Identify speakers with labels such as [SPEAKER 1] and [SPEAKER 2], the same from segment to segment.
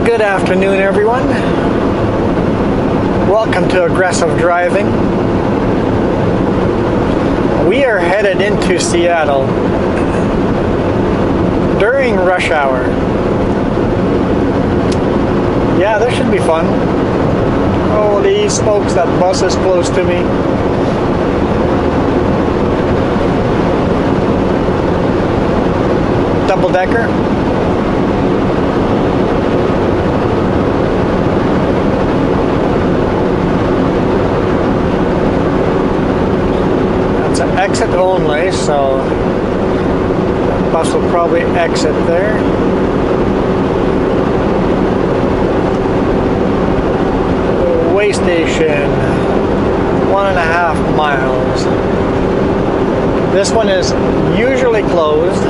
[SPEAKER 1] Good afternoon, everyone. Welcome to Aggressive Driving. We are headed into Seattle during rush hour. Yeah, this should be fun. Holy smokes, that bus is close to me. Double decker. That's an exit only, so the bus will probably exit there. Way station, 1.5 miles. This one is usually closed,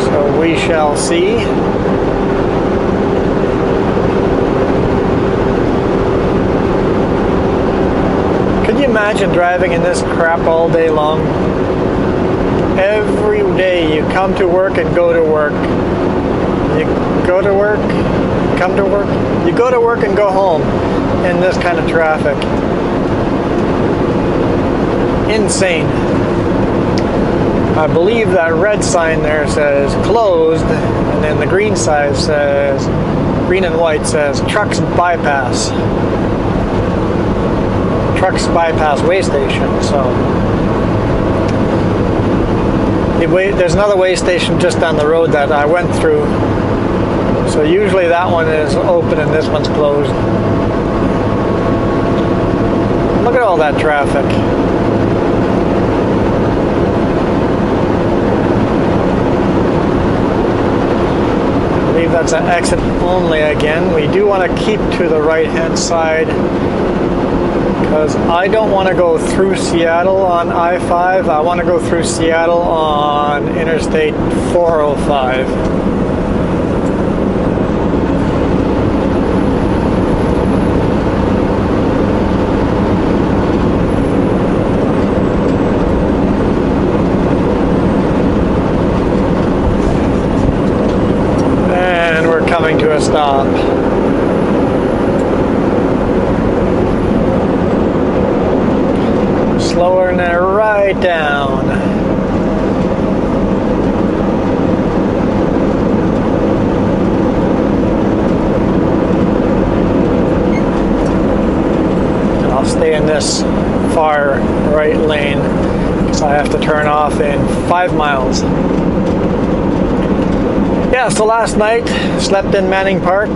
[SPEAKER 1] so we shall see. Could you imagine driving in this crap all day long? Every day you come to work and go to work. You go to work, come to work. You go to work and go home in this kind of traffic. Insane. I believe that red sign there says closed, and then the green sign says, green and white says trucks bypass. Trucks bypass way station. So there's another way station just down the road that I went through. So usually that one is open and this one's closed. Look at all that traffic. I believe that's an exit only again. We do want to keep to the right hand side because I don't want to go through Seattle on I-5. I want to go through Seattle on Interstate 405. Coming to a stop. Slower and then right down. And I'll stay in this far right lane because I have to turn off in 5 miles. Yeah, so last night, slept in Manning Park.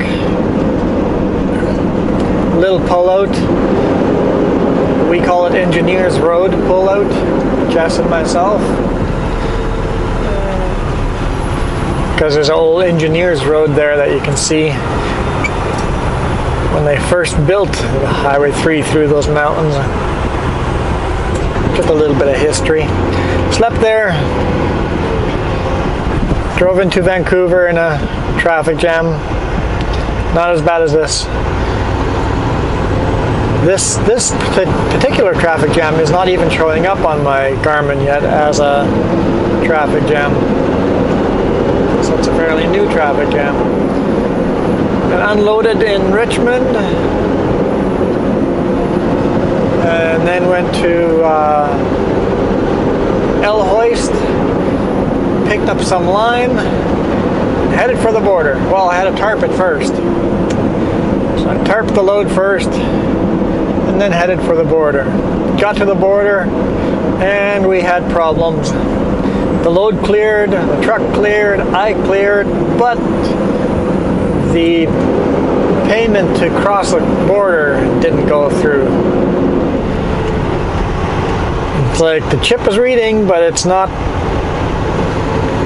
[SPEAKER 1] Little pullout. We call it Engineers Road pullout, Jess and myself. Because there's an old Engineers Road there that you can see when they first built Highway 3 through those mountains. Just a little bit of history. Slept there. Drove into Vancouver in a traffic jam. Not as bad as this. This particular traffic jam is not even showing up on my Garmin yet as a traffic jam. So it's a fairly new traffic jam. And unloaded in Richmond. And then went to El Hoist. Picked up some lime, headed for the border. Well, I had to tarp it first. So I tarped the load first, and then headed for the border. Got to the border, and we had problems. The load cleared, the truck cleared, I cleared, but the payment to cross the border didn't go through. It's like the chip is reading, but it's not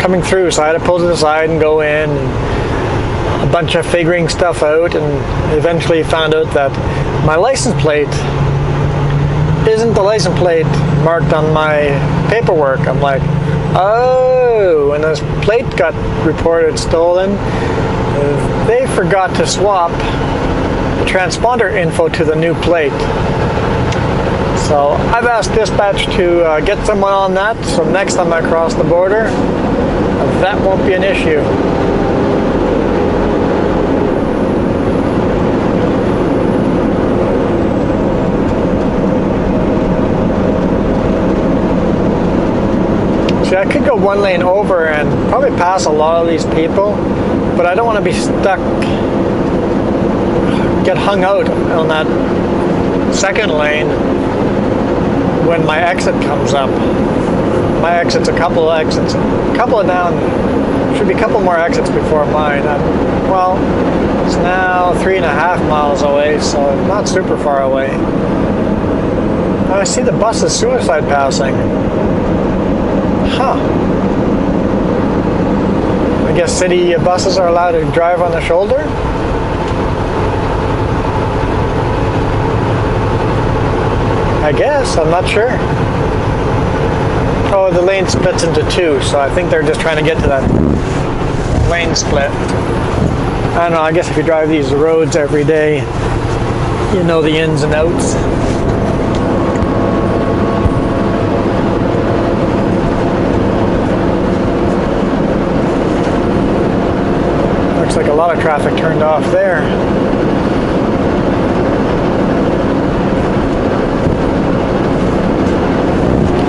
[SPEAKER 1] coming through, so I had to pull to the side and go in, and a bunch of figuring stuff out, and eventually found out that my license plate isn't the license plate marked on my paperwork. I'm like, oh, when this plate got reported stolen, they forgot to swap the transponder info to the new plate. So I've asked dispatch to get someone on that, so next time I cross the border, that won't be an issue. one lane over and probably pass a lot of these people, but I don't want to be stuck, get hung out on that second lane when my exit comes up. My exit's a couple of down, should be a couple more exits before mine. Well, it's now 3.5 miles away, so not super far away. I see the buses suicide passing. Huh. I guess city buses are allowed to drive on the shoulder? I guess, I'm not sure. Oh, the lane splits into two, so I think they're just trying to get to that lane split. I don't know, I guess if you drive these roads every day, you know the ins and outs. Looks like a lot of traffic turned off there.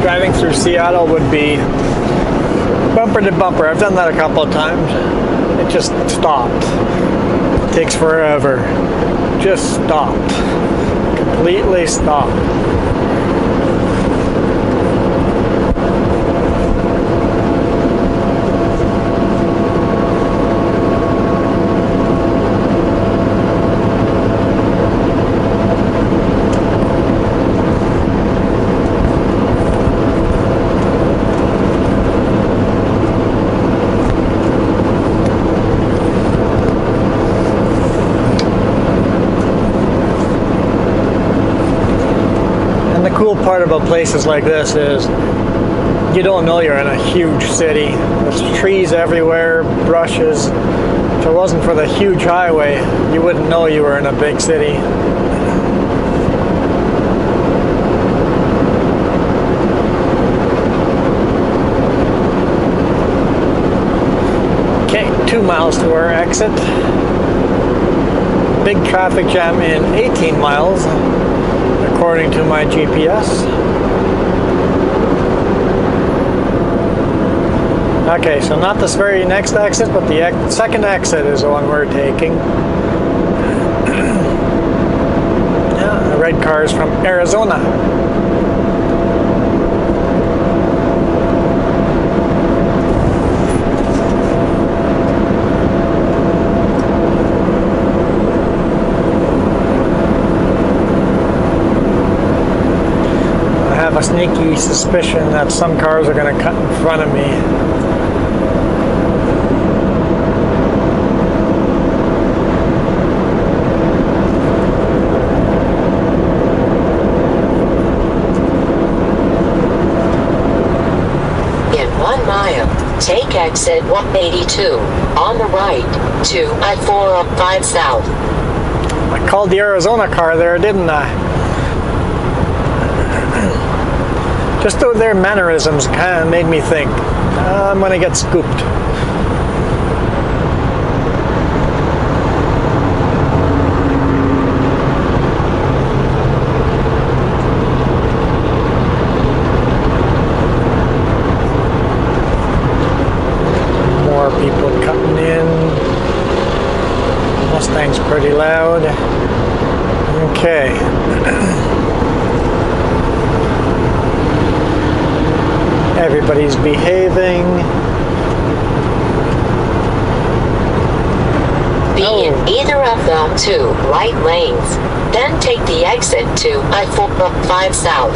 [SPEAKER 1] Driving through Seattle would be bumper to bumper. I've done that a couple of times. It just stopped. It takes forever. Just stopped. Completely stopped. The cool part about places like this is you don't know you're in a huge city. There's trees everywhere, brushes. If it wasn't for the huge highway, you wouldn't know you were in a big city. Okay, 2 miles to our exit. Big traffic jam in 18 miles. According to my GPS. Okay, so not this very next exit, but the second exit is the one we're taking. Yeah, the red car is from Arizona. A sneaky suspicion that some cars are going to cut in front of me.
[SPEAKER 2] In 1 mile, take exit 182 on the right to I-405 South.
[SPEAKER 1] I called the Arizona car there, didn't I? Just their mannerisms kind of made me think, I'm going to get scooped. More people cutting in. Mustang's pretty loud. Okay. Everybody's behaving.
[SPEAKER 2] Be in either of the two right lanes. Then take the exit to I-405 South.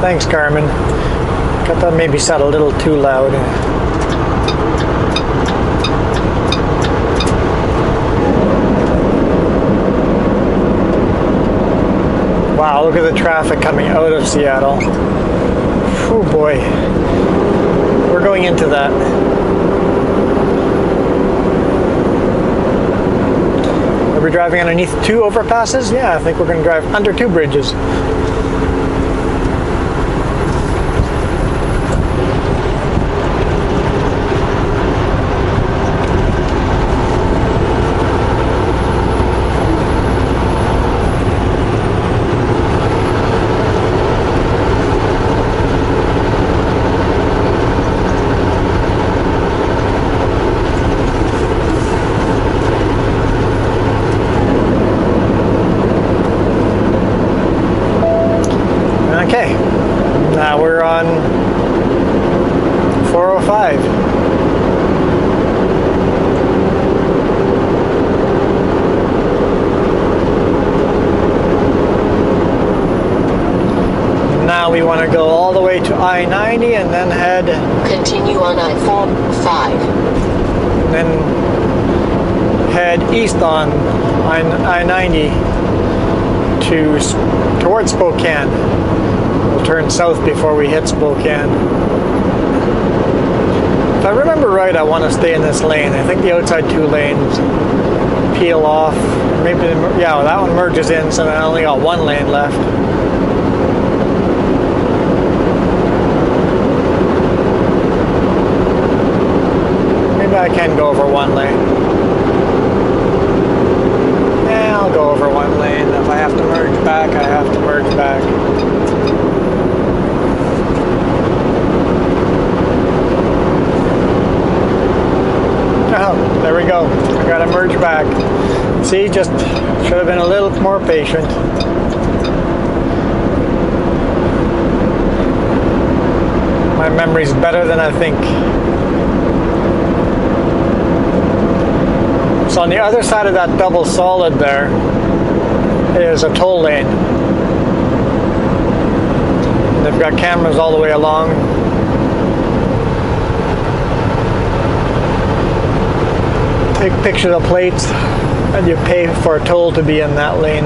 [SPEAKER 1] Thanks, Carmen. Got that maybe sound a little too loud. Wow, look at the traffic coming out of Seattle. Oh boy, we're going into that. Are we driving underneath 2 overpasses? Yeah, I think we're going to drive under 2 bridges. we want to go all the way to I-90 and then head,
[SPEAKER 2] Continue on I-45.
[SPEAKER 1] and then head east on I-90 towards Spokane. We'll turn south before we hit Spokane. If I remember right, I want to stay in this lane. I think the outside two lanes peel off. Maybe, yeah, that one merges in, so then I only got one lane left. Maybe I can go over one lane. Yeah, I'll go over one lane. If I have to merge back, I have to merge back. Oh, there we go. I gotta merge back. See, just should have been a little more patient. My memory's better than I think. So on the other side of that double solid there is a toll lane. And they've got cameras all the way along. Take pictures of plates and you pay for a toll to be in that lane.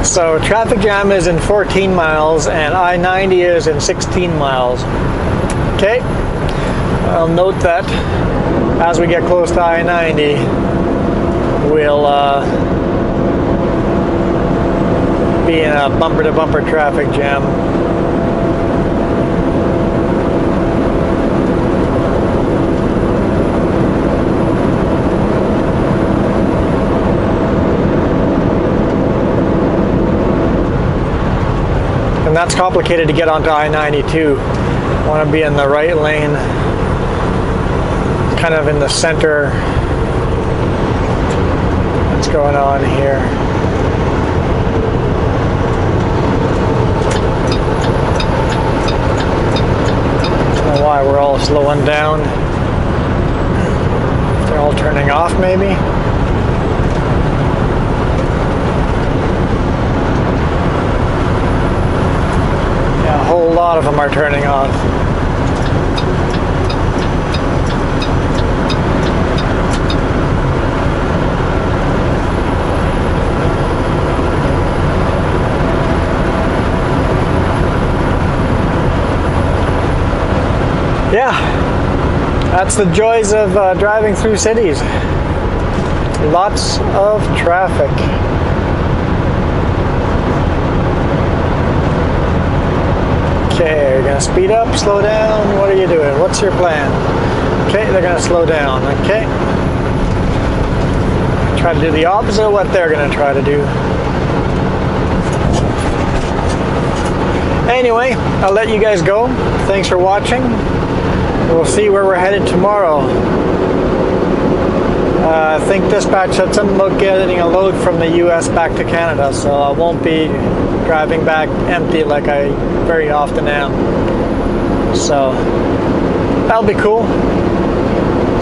[SPEAKER 1] So traffic jam is in 14 miles and I-90 is in 16 miles. Okay, I'll note that as we get close to I-90, we'll be in a bumper-to-bumper traffic jam. And that's complicated to get onto I-90 too. I want to be in the right lane, kind of in the center. What's going on here? I don't know why we're all slowing down. They're all turning off maybe. A whole lot of them are turning off. Yeah, that's the joys of driving through cities. Lots of traffic. Okay, you're gonna speed up, slow down, what are you doing? What's your plan? Okay, they're gonna slow down, okay. Try to do the opposite of what they're gonna try to do. Anyway, I'll let you guys go. Thanks for watching. We'll see where we're headed tomorrow. I think dispatch said something about getting a load from the US back to Canada, so I won't be driving back empty like I very often am. So that'll be cool.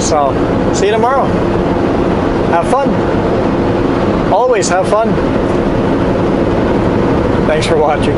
[SPEAKER 1] So see you tomorrow. Have fun. Always have fun. Thanks for watching.